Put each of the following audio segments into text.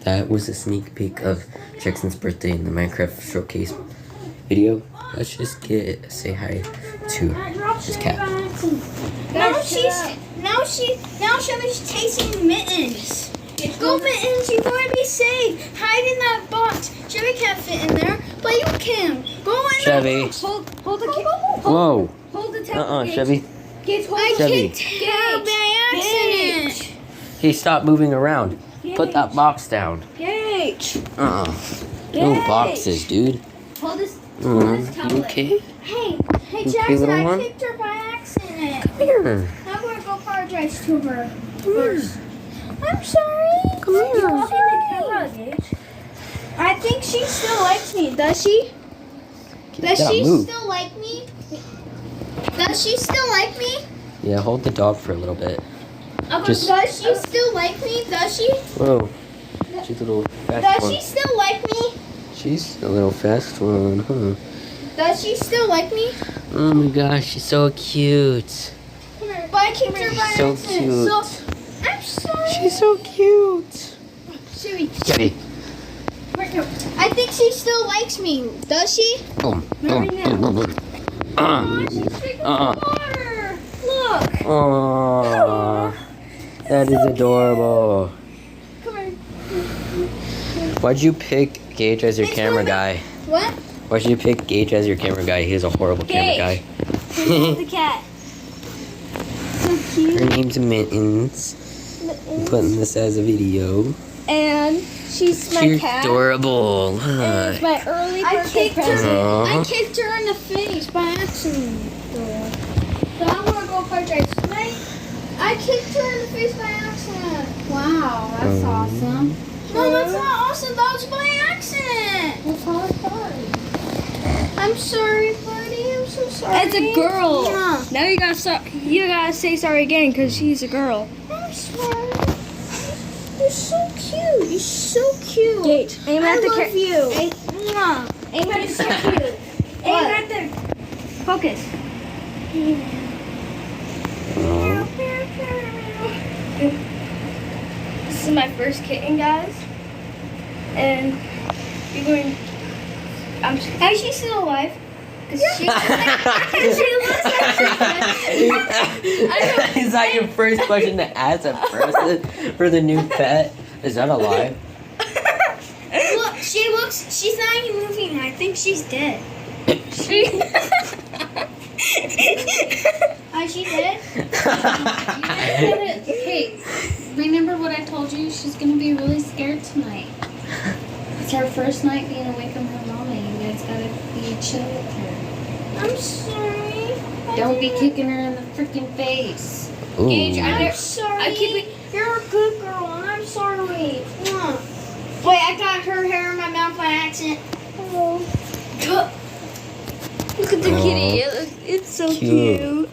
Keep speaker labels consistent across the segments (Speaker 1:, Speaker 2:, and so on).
Speaker 1: That was a sneak peek of Jackson's birthday in the Minecraft showcase video. Let's just say hi to his cat.
Speaker 2: Now Chevy's chasing Mittens. Go Mittens, you're going to be safe. Hide in that box. Chevy can't fit in there, but you can. Go in
Speaker 1: Chevy.
Speaker 2: there. Hold the
Speaker 1: Whoa.
Speaker 2: Hold the tackle.
Speaker 1: Chevy.
Speaker 2: Gage, hold
Speaker 1: I
Speaker 2: Chevy.
Speaker 1: kicked
Speaker 2: her by accident.
Speaker 1: Hey, stop moving around. Put that box down.
Speaker 2: Gage.
Speaker 1: No boxes, dude.
Speaker 2: Hold this
Speaker 1: You
Speaker 2: tablet.
Speaker 1: okay?
Speaker 2: Hey,
Speaker 1: Okay,
Speaker 2: Jackson,
Speaker 1: little
Speaker 2: I
Speaker 1: one?
Speaker 2: kicked her by accident.
Speaker 1: Come here.
Speaker 2: I'm going to go apologize to her first. I'm sorry.
Speaker 1: Come here.
Speaker 2: You're watching the camera, Gage. I think she still likes me. Does she? Does she still like me? Does she still like me?
Speaker 1: Yeah, hold the dog for a little bit.
Speaker 2: Does she still like me? Does she?
Speaker 1: Whoa. She's a little fast
Speaker 2: Does
Speaker 1: one.
Speaker 2: she still like me?
Speaker 1: She's a little fast one, huh?
Speaker 2: Does she still like me?
Speaker 1: Oh my gosh, she's so cute.
Speaker 2: Come here. But I kicked her by
Speaker 1: So
Speaker 2: accident.
Speaker 1: cute.
Speaker 2: So, I'm sorry.
Speaker 1: She's so cute.
Speaker 2: Chevy.
Speaker 1: Chevy.
Speaker 2: I think she still likes me. Does she?
Speaker 1: Boom. Boom. Boom. Boom. Boom.
Speaker 2: She's drinking water. Look.
Speaker 1: Aww. That is adorable.
Speaker 2: Come here.
Speaker 1: Why'd you pick Gage as your camera guy?
Speaker 2: What?
Speaker 1: Why'd you pick Gage as your camera guy? He's a horrible camera guy.
Speaker 2: The cat. So cute.
Speaker 1: Her name's Mittens. I'm putting this as a video.
Speaker 2: And she's my
Speaker 1: She's
Speaker 2: cat.
Speaker 1: adorable.
Speaker 2: And it's my early birthday present.
Speaker 1: Aww.
Speaker 2: I kicked her in the face by accident. So I'm gonna go apologize. I kicked her in the face by accident.
Speaker 3: Wow, that's awesome.
Speaker 2: No, that's not awesome. That was by accident.
Speaker 3: We'll tell her sorry.
Speaker 2: I'm sorry, buddy. I'm so sorry.
Speaker 3: It's a girl.
Speaker 2: Yeah.
Speaker 3: Now you gotta say sorry again because she's a girl.
Speaker 2: I'm sorry. You're so cute. You're so cute.
Speaker 3: Gage, aim
Speaker 2: I
Speaker 3: at the
Speaker 2: love you.
Speaker 3: Aim at
Speaker 2: so cute.
Speaker 3: Aim at the focus. This is my first kitten, guys, and you're going.
Speaker 2: Is she still alive?
Speaker 3: Cause she looks like
Speaker 1: Is that your first question to ask a person for the new pet? Is that alive?
Speaker 2: Look, she's not even moving. I think she's dead. Is she dead?
Speaker 4: Hey, remember what I told you? She's gonna be really scared tonight. It's her first night being away from her mommy. You guys gotta be chill with her.
Speaker 2: I'm sorry.
Speaker 4: Don't be kicking her in the freaking face.
Speaker 1: Ooh.
Speaker 4: Gage,
Speaker 2: I'm sorry. You're a good girl, and I'm sorry. Mwah. Wait, I got her hair in my mouth by accident. Oh.
Speaker 3: Look at the
Speaker 1: Aw.
Speaker 3: kitty. It's so cute.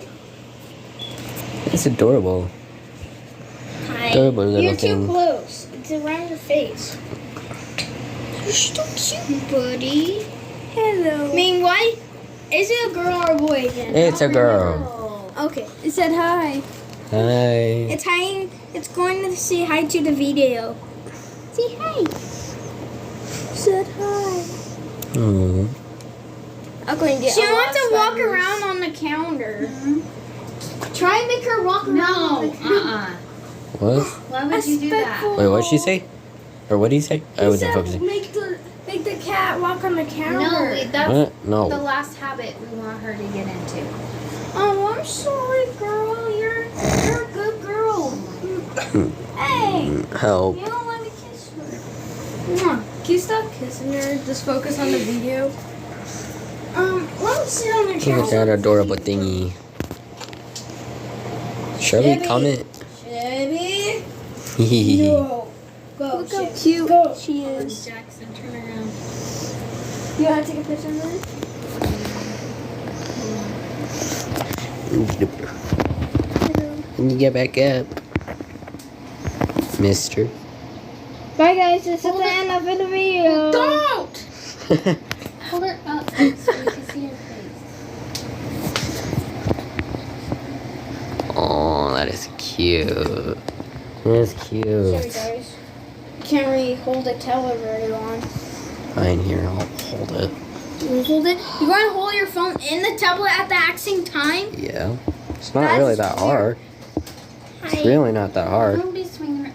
Speaker 1: It's adorable.
Speaker 2: Hi.
Speaker 1: Adorable little
Speaker 2: You're
Speaker 1: thing.
Speaker 2: too close. It's around your face. You're so cute, buddy.
Speaker 3: Hello.
Speaker 2: I mean, why? Is it a girl or a boy again?
Speaker 1: It's a girl.
Speaker 2: Okay. It said hi.
Speaker 1: Hi.
Speaker 2: It's hi. It's going to say hi to the video. Say hi. Said hi.
Speaker 1: Aww.
Speaker 3: I'm going to get
Speaker 2: She
Speaker 3: a lot
Speaker 2: wants to
Speaker 3: of
Speaker 2: walk
Speaker 3: spiders.
Speaker 2: around on the calendar. Try and make her walk around on the calendar.
Speaker 1: What?
Speaker 4: Why would you do that?
Speaker 1: Wait, what'd she say? Or what did he say? I wasn't focusing.
Speaker 3: Make the cat walk on the counter.
Speaker 4: No, that's
Speaker 1: What? No.
Speaker 4: the last habit we want her to get into.
Speaker 2: Oh, I'm sorry, girl. You're a good girl. Hey,
Speaker 1: Help.
Speaker 2: you don't let me kiss her. Mwah.
Speaker 3: Can you stop kissing her? Just focus on the video.
Speaker 2: Let me sit on the
Speaker 1: Look at that
Speaker 2: counter.
Speaker 1: adorable thingy. Shirley,
Speaker 2: Chevy.
Speaker 1: comment.
Speaker 2: Chevy.
Speaker 1: Hehehe.
Speaker 2: Go. Go.
Speaker 3: Look how
Speaker 2: Chevy.
Speaker 3: cute
Speaker 2: Go.
Speaker 3: she is.
Speaker 4: Jackson, turn around.
Speaker 3: You want to take a picture of her?
Speaker 1: When you get back up, mister.
Speaker 2: Bye, guys. This is the end of the video.
Speaker 4: Don't! Hold her up so we can see her face.
Speaker 1: Oh, that is cute. That's cute.
Speaker 2: Sorry, guys. can't really hold a tablet very long.
Speaker 1: Fine, here, I'll hold it.
Speaker 2: You hold it? You're going to hold your phone and the tablet at the same time?
Speaker 1: Yeah. It's not really that hard. It's really not that hard.
Speaker 4: Don't be swinging it.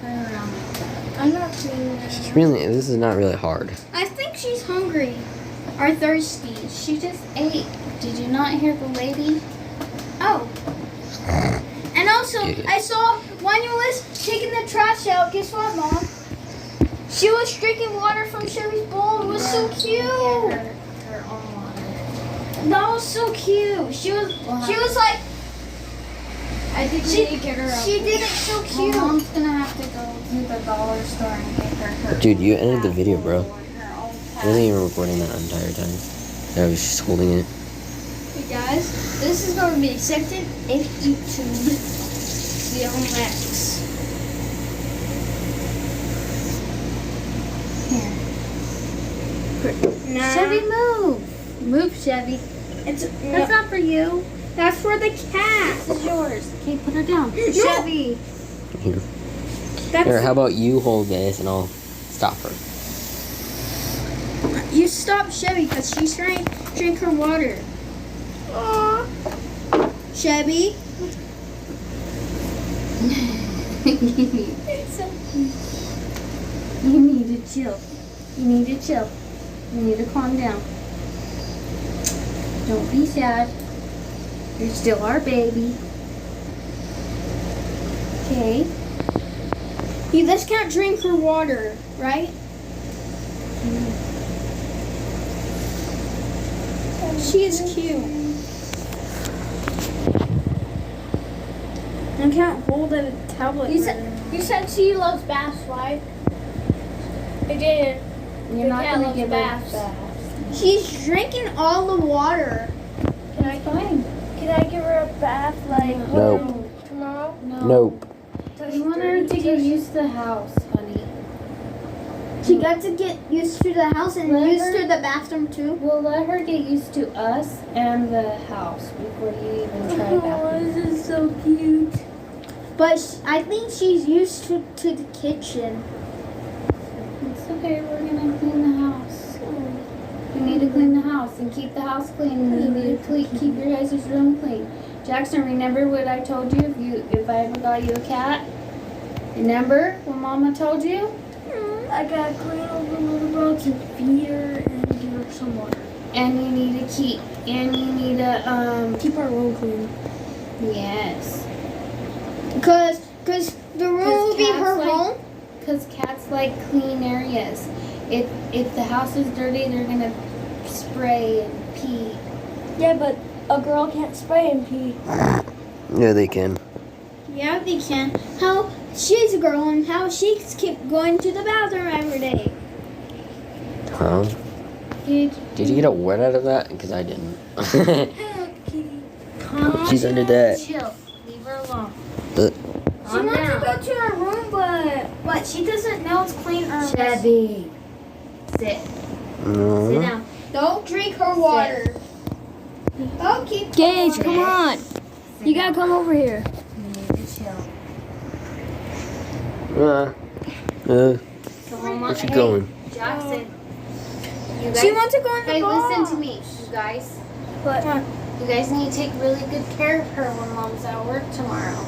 Speaker 4: Turn around like that.
Speaker 2: I'm not doing that.
Speaker 1: This is not really hard.
Speaker 2: I think she's hungry or thirsty.
Speaker 4: She just ate. Did you not hear the lady?
Speaker 2: Oh. And also,
Speaker 1: Yeah.
Speaker 2: I saw when you was taking the trash out, guess what, Mom? She was drinking water from Sherry's bowl. It was so cute.
Speaker 4: Her own water.
Speaker 2: That was so cute. She was like,
Speaker 4: I think we need to get her up.
Speaker 2: she did it so
Speaker 4: Well,
Speaker 2: cute.
Speaker 4: Mom's gonna have to go to the dollar store and get her.
Speaker 1: Dude, you ended the video, bro.
Speaker 4: Her own
Speaker 1: I wasn't even recording that entire time. I was just holding it.
Speaker 2: Hey guys, this is going to be accepted in YouTube. CLMX. Nah.
Speaker 4: Chevy, move. Move, Chevy.
Speaker 2: It's
Speaker 4: That's not for you.
Speaker 2: that's for the cat.
Speaker 4: This is yours. Okay, put her down.
Speaker 2: No.
Speaker 4: Chevy.
Speaker 1: Here.
Speaker 2: That's
Speaker 1: Here, how about you hold this and I'll stop her.
Speaker 2: you stop Chevy because she's trying to drink her water. Aww. Chevy.
Speaker 4: You need to chill. You need to chill. You need to calm down. Don't be sad. You're still our baby. Okay.
Speaker 2: You just can't drink her water, right? She is cute. I can't hold a tablet.
Speaker 3: You said she loves baths, right? I did.
Speaker 4: You're not
Speaker 3: cat
Speaker 4: gonna
Speaker 3: loves
Speaker 4: give
Speaker 3: baths.
Speaker 4: her baths.
Speaker 2: She's drinking all the water.
Speaker 3: Can I give her a bath like
Speaker 1: Nope.
Speaker 3: tomorrow?
Speaker 4: No.
Speaker 1: Nope.
Speaker 4: We want her to get used to the house, honey.
Speaker 2: She got to get used to the house and
Speaker 4: Let
Speaker 2: used
Speaker 4: her-
Speaker 2: to the bathroom too.
Speaker 4: We'll let her get used to us and the house before you even try bathroom.
Speaker 3: this is so cute.
Speaker 2: But I think she's used to the kitchen.
Speaker 4: It's okay, we're gonna clean the house. You need to clean the house and keep the house clean. And you need to keep your guys' room clean. Jackson, remember what I told you if I ever got you a cat? Remember what Mama told you?
Speaker 3: I gotta clean all the little bugs and feed her and give her some water.
Speaker 4: And you need to keep
Speaker 3: Keep our room clean.
Speaker 4: yes.
Speaker 2: Cause the room will be
Speaker 4: cats
Speaker 2: her
Speaker 4: like-
Speaker 2: home.
Speaker 4: Because cats like clean areas. If the house is dirty, they're gonna spray and pee.
Speaker 3: Yeah, but a girl can't spray and pee.
Speaker 1: Yeah, they can.
Speaker 2: Yeah, they can. How she's a girl and how she keep going to the bathroom every day.
Speaker 1: Huh?
Speaker 4: Did
Speaker 1: Did you get a word out of that? Because I didn't.
Speaker 4: calm
Speaker 1: She's under
Speaker 4: down,
Speaker 1: that.
Speaker 4: Chill. Leave her alone.
Speaker 2: She
Speaker 4: Calm
Speaker 2: wants
Speaker 4: down.
Speaker 2: to go to her room, but she doesn't know it's clean or
Speaker 4: Chevy. Sit. Sit
Speaker 1: No.
Speaker 4: down.
Speaker 2: Don't drink her water. Don't keep
Speaker 3: Gage, come on.
Speaker 4: Sit
Speaker 3: You gotta come over here.
Speaker 4: You need to chill.
Speaker 1: So
Speaker 4: Mama,
Speaker 1: where's she
Speaker 4: hey,
Speaker 1: going?
Speaker 4: Jackson. You guys,
Speaker 2: She wants to go in the
Speaker 4: hey,
Speaker 2: bar.
Speaker 4: listen to me, you guys.
Speaker 3: What?
Speaker 4: You guys need to take really good care of her when Mom's at work tomorrow.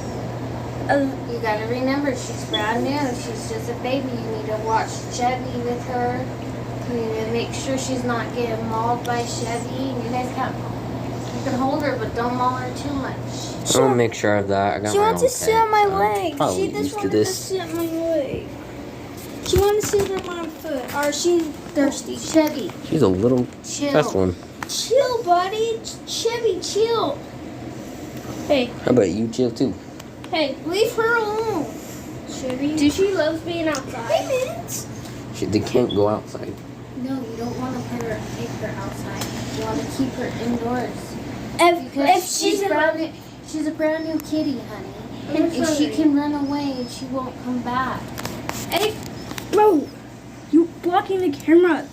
Speaker 4: You gotta remember, she's brand new. She's just a baby. You need to watch Chevy with her. You need to make sure she's not getting mauled by Chevy. And you guys you can hold her, but don't maul her too much.
Speaker 1: I'll make sure of that. I got
Speaker 2: She
Speaker 1: my
Speaker 2: wants
Speaker 1: own
Speaker 2: to sit
Speaker 1: pet,
Speaker 2: on my
Speaker 1: so I'm
Speaker 2: leg.
Speaker 1: probably
Speaker 2: She just
Speaker 1: used to
Speaker 2: wanted to
Speaker 1: this.
Speaker 2: sit on my leg. She wanted to sit on my foot. Or she's thirsty.
Speaker 4: Chevy,
Speaker 1: She's a little
Speaker 4: chill.
Speaker 1: fast one.
Speaker 2: Chill, buddy. Chevy, chill. Hey,
Speaker 1: How about you chill too?
Speaker 2: hey, leave her alone. Chevy.
Speaker 3: She loves being outside.
Speaker 2: Hey, minutes.
Speaker 1: They can't go outside.
Speaker 4: No, you don't want to take her outside. You want to keep her indoors.
Speaker 2: If
Speaker 4: Because
Speaker 2: she's
Speaker 4: she's a brand new kitty, honey. And she can run away and she won't come back.
Speaker 2: Hey, bro, you blocking the camera.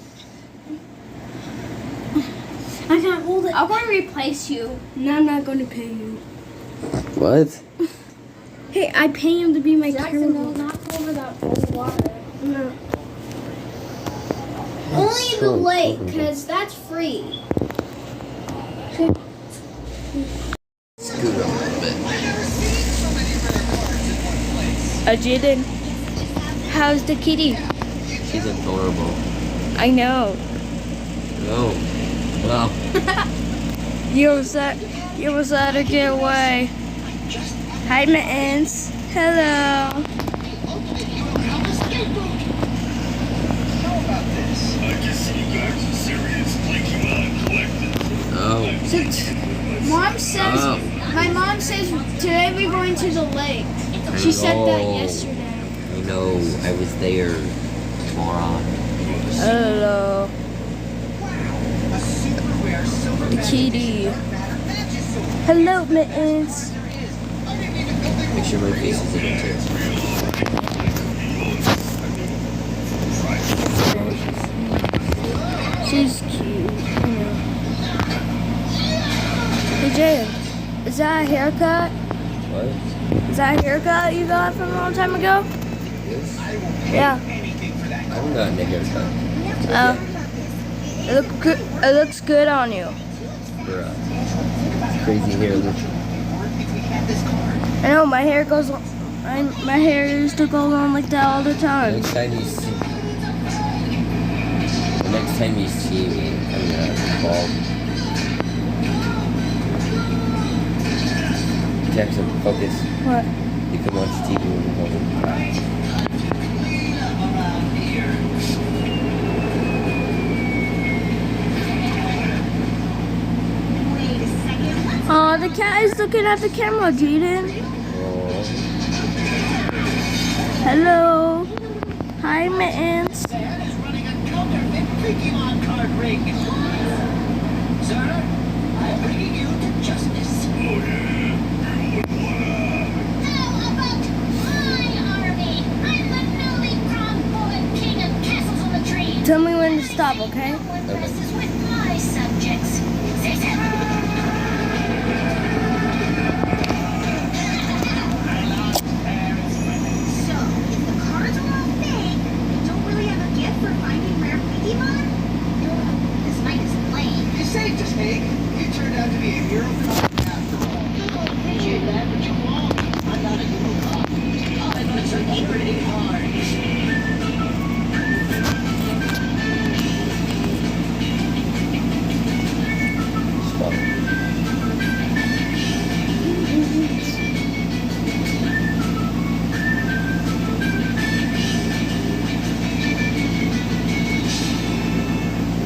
Speaker 2: I can't hold it.
Speaker 3: I'm gonna replace you.
Speaker 2: No, I'm not going to pay you.
Speaker 1: What?
Speaker 2: Hey, I pay him to be my
Speaker 4: Jackson, no,
Speaker 2: camera.
Speaker 4: not over that cold water.
Speaker 2: No. Only the
Speaker 1: so
Speaker 2: lake,
Speaker 1: cool.
Speaker 2: because that's free.
Speaker 1: Scoot a little bit.
Speaker 3: Jaden, how's the kitty?
Speaker 1: She's adorable.
Speaker 3: I know.
Speaker 1: Oh. Well.
Speaker 3: You almost let her get away. Hi, Mittens. Hello.
Speaker 1: Oh.
Speaker 2: Mom says, my mom says today we're going to the lake. She said that yesterday.
Speaker 1: I know. I was there. Moron.
Speaker 3: Hello. The kitty. Hello, Mittens.
Speaker 1: Make sure my face is in it too.
Speaker 3: She's cute. Hey, Jaden, is that a haircut?
Speaker 1: What?
Speaker 3: Is that a haircut you got from a long time ago?
Speaker 1: This?
Speaker 3: Yeah.
Speaker 1: I haven't gotten a haircut.
Speaker 3: Oh. It looks good on you.
Speaker 1: For crazy hair look.
Speaker 3: I know, my hair goes on. My hair used to go on like that all the time.
Speaker 1: Next time you see me, I'm gonna bald. Jackson, focus.
Speaker 3: What?
Speaker 1: You can watch TV when you're home.
Speaker 3: Oh, the cat is looking at the camera, Jaden.
Speaker 1: Oh.
Speaker 3: Hello. Hi, Mittens. Tell me when to stop, okay?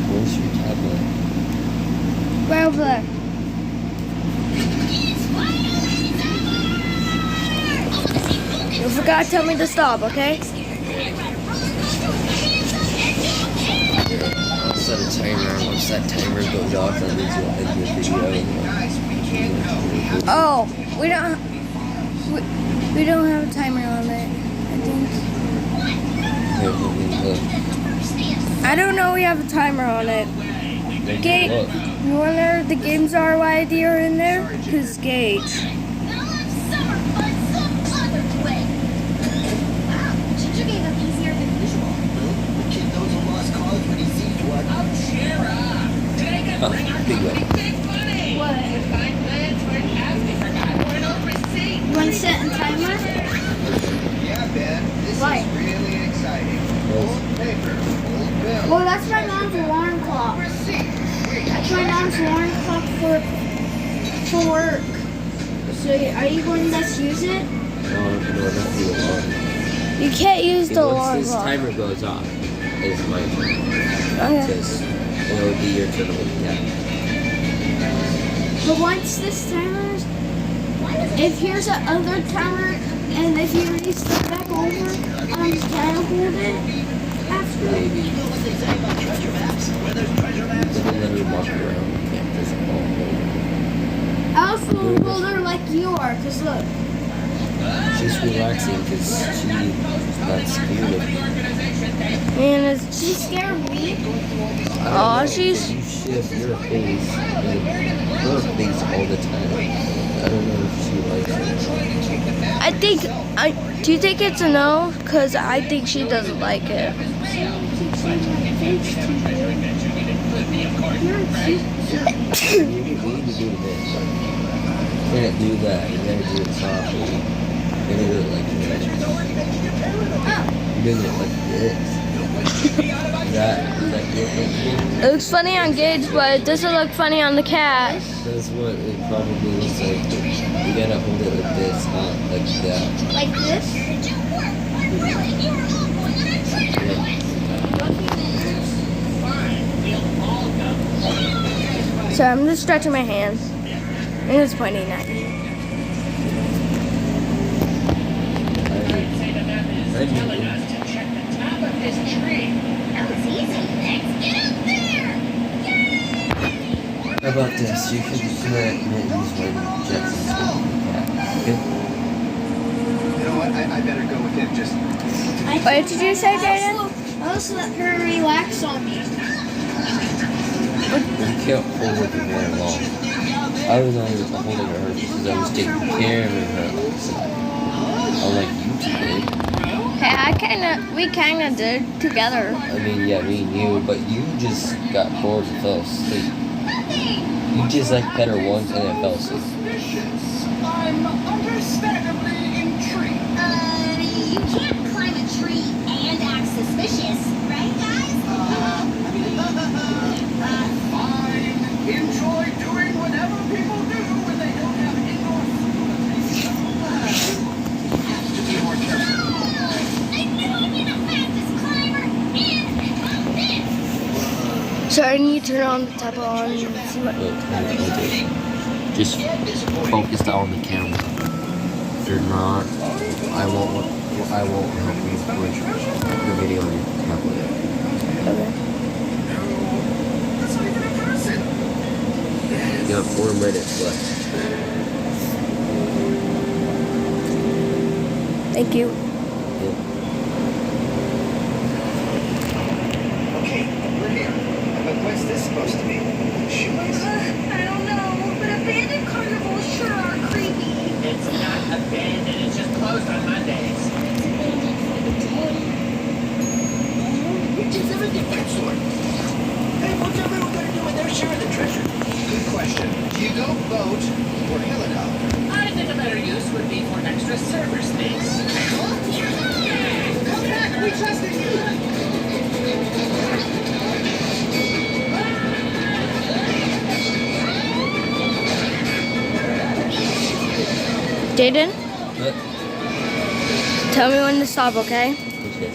Speaker 1: Where's your tablet?
Speaker 3: Right over there. You forgot to tell me to stop, okay?
Speaker 1: I'll set a timer. Once that timer goes off, that means we'll end the video.
Speaker 3: Oh, we don't have a timer on it, I think.
Speaker 1: Here, let me look.
Speaker 3: I don't know we have a timer on it.
Speaker 1: Let me
Speaker 3: Gage,
Speaker 1: look.
Speaker 3: you wonder if the games are YD are in there? Because Gage.
Speaker 1: Big one.
Speaker 2: What? You want to set a timer? Why? Well, that's my mom's alarm clock. That's my mom's alarm clock for work. So are you going to just use it?
Speaker 1: No, not the alarm.
Speaker 3: You can't use the alarm
Speaker 1: Once this
Speaker 3: clock.
Speaker 1: timer goes off, it's my turn.
Speaker 3: Okay.
Speaker 1: Because it'll be your turn to look at.
Speaker 2: But once this timer, if here's another timer, and if you restart back over, can I hold it after?
Speaker 1: Maybe. Then let me walk around. You can't just all
Speaker 2: I also hold her like you are, because look.
Speaker 1: She's relaxing because she's not scared of you.
Speaker 3: Man,
Speaker 2: She's scared of me.
Speaker 3: Aw, she's-
Speaker 1: You shift your face all the time. I don't know if she likes it.
Speaker 3: Do you think it's a no? Because I think she doesn't like it.
Speaker 1: You need to do this. You can't do that. You gotta do it softly. You gotta do it like this. You're doing it like this. Is that your thinking?
Speaker 3: It looks funny on Gage, but it doesn't look funny on the cat.
Speaker 1: That's what it probably looks like. You gotta hold it like this, not like that.
Speaker 2: Like this?
Speaker 3: So I'm just stretching my hands. And it's pointing at me.
Speaker 1: How about this? You can put mittens when Jackson's holding the cat. Okay?
Speaker 5: You know what? I better go with him. Just
Speaker 3: What did you say, Jaden?
Speaker 2: I also let her relax on me.
Speaker 1: You can't hold it for very long. I was not even holding her because I was taking care of her outside. Unlike you two did.
Speaker 3: Hey, we kinda did together.
Speaker 1: I mean, yeah, me and you, but you just got bored and fell asleep. You just like pet her once and then fell asleep.
Speaker 5: I'm understandably intrigued.
Speaker 6: You can't climb a tree and act suspicious, right, guys?
Speaker 5: Fine. Enjoy doing whatever people do when they don't have indoor facilities. Have to be more careful.
Speaker 6: I knew I'd be the fastest climber in this.
Speaker 3: So I need to turn on the top on and see what.
Speaker 1: Just focus on the camera. If you're not, I won't help you with the video on your tablet.
Speaker 3: Okay.
Speaker 5: That's not even a person.
Speaker 1: You have 4 minutes left.
Speaker 3: Thank you.
Speaker 1: Yeah.
Speaker 5: Okay, we're here. But what's this supposed to be? Shoelace?
Speaker 6: I don't know, but abandoned carnivals sure are creepy.
Speaker 7: It's not abandoned, it's just closed on Mondays.
Speaker 5: Which is of a different sort. Hey, what's everyone gonna do with their share of the treasure? Good question. Do you go boat or helicopter?
Speaker 7: I think a better use would be for extra server space.
Speaker 5: Come back, we trusted you!
Speaker 3: Jaden,
Speaker 1: But,
Speaker 3: tell me when to stop, okay?
Speaker 1: okay.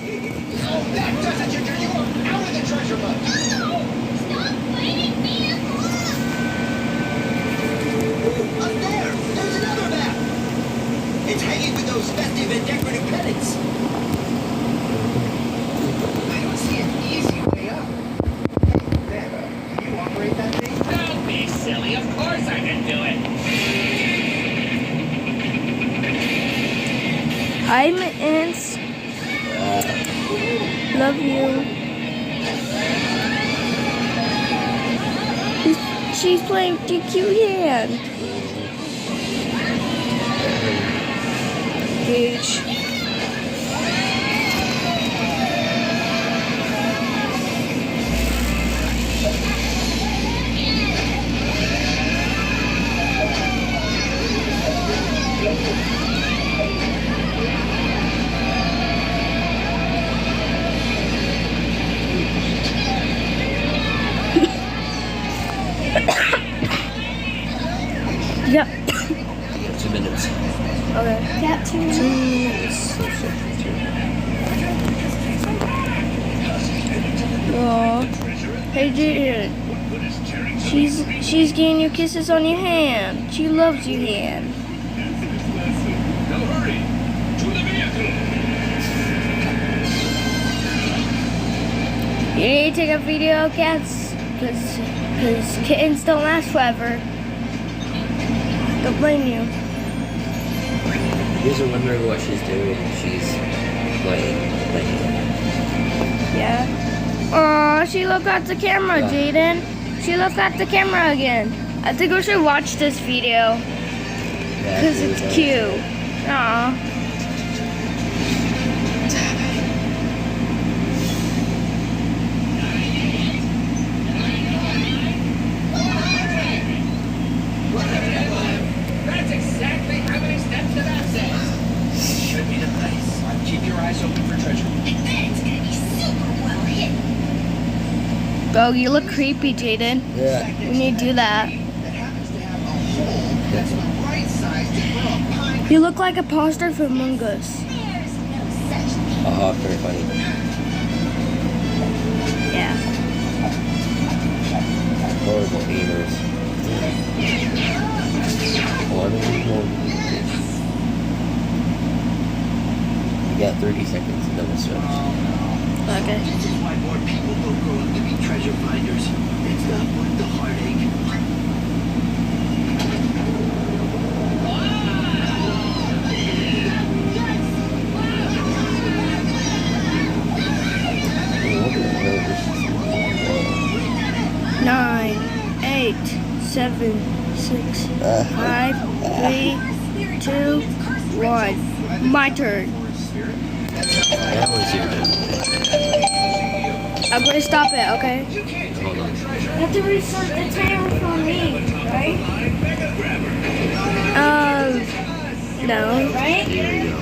Speaker 5: That does it, Ginger! You are out of the treasure boat!
Speaker 6: Stop fighting me!
Speaker 5: Up there! There's another map! It's hanging with those festive and decorative pennants! I don't see an easy way up. Hey, man, can you operate that thing?
Speaker 7: Don't be silly, of course I can do it.
Speaker 3: Hi, Mittens. Love you. She's playing with your cute hand. Gage. Yep.
Speaker 1: 2 minutes.
Speaker 3: Okay.
Speaker 2: Got 2 minutes.
Speaker 3: Aw. Hey, Jaden. She's getting you kisses on your hand. She loves your hand. You need to take a video, cats, because kittens don't last forever. Don't blame you.
Speaker 1: You guys are wondering what she's doing. She's playing.
Speaker 3: Yeah. Aw, she looked at the camera, Jaden. She looked at the camera again. I think we should watch this video.
Speaker 1: Yeah,
Speaker 3: Because
Speaker 1: it
Speaker 3: it's
Speaker 1: was,
Speaker 3: cute. Aw.
Speaker 7: That's exactly how many steps the map says.
Speaker 5: Should be the place. Keep your eyes open for treasure.
Speaker 6: I bet it's gonna be super well hidden.
Speaker 3: Oh, you look creepy, Jaden.
Speaker 1: Yeah.
Speaker 3: We need to do that.
Speaker 5: That happens to have a hole that's the right size to grow a pine.
Speaker 3: You look like a poster for Among Us.
Speaker 6: There's no such thing.
Speaker 1: Oh, very funny.
Speaker 3: Yeah.
Speaker 1: Horrible gamers. Horrible. You got 30 seconds and then we'll switch.
Speaker 3: Okay.
Speaker 5: This is why more people don't grow up to be treasure finders. It's not worth the heartache.
Speaker 1: What the hell is this?
Speaker 3: 9, 8, 7, 6, 5, 3, 2, 1. My turn.
Speaker 1: That was your turn.
Speaker 3: I'm gonna stop it, okay?
Speaker 1: Hold on.
Speaker 2: You have to restart the timer for me, right?
Speaker 3: No.
Speaker 2: Right?
Speaker 1: Here we go.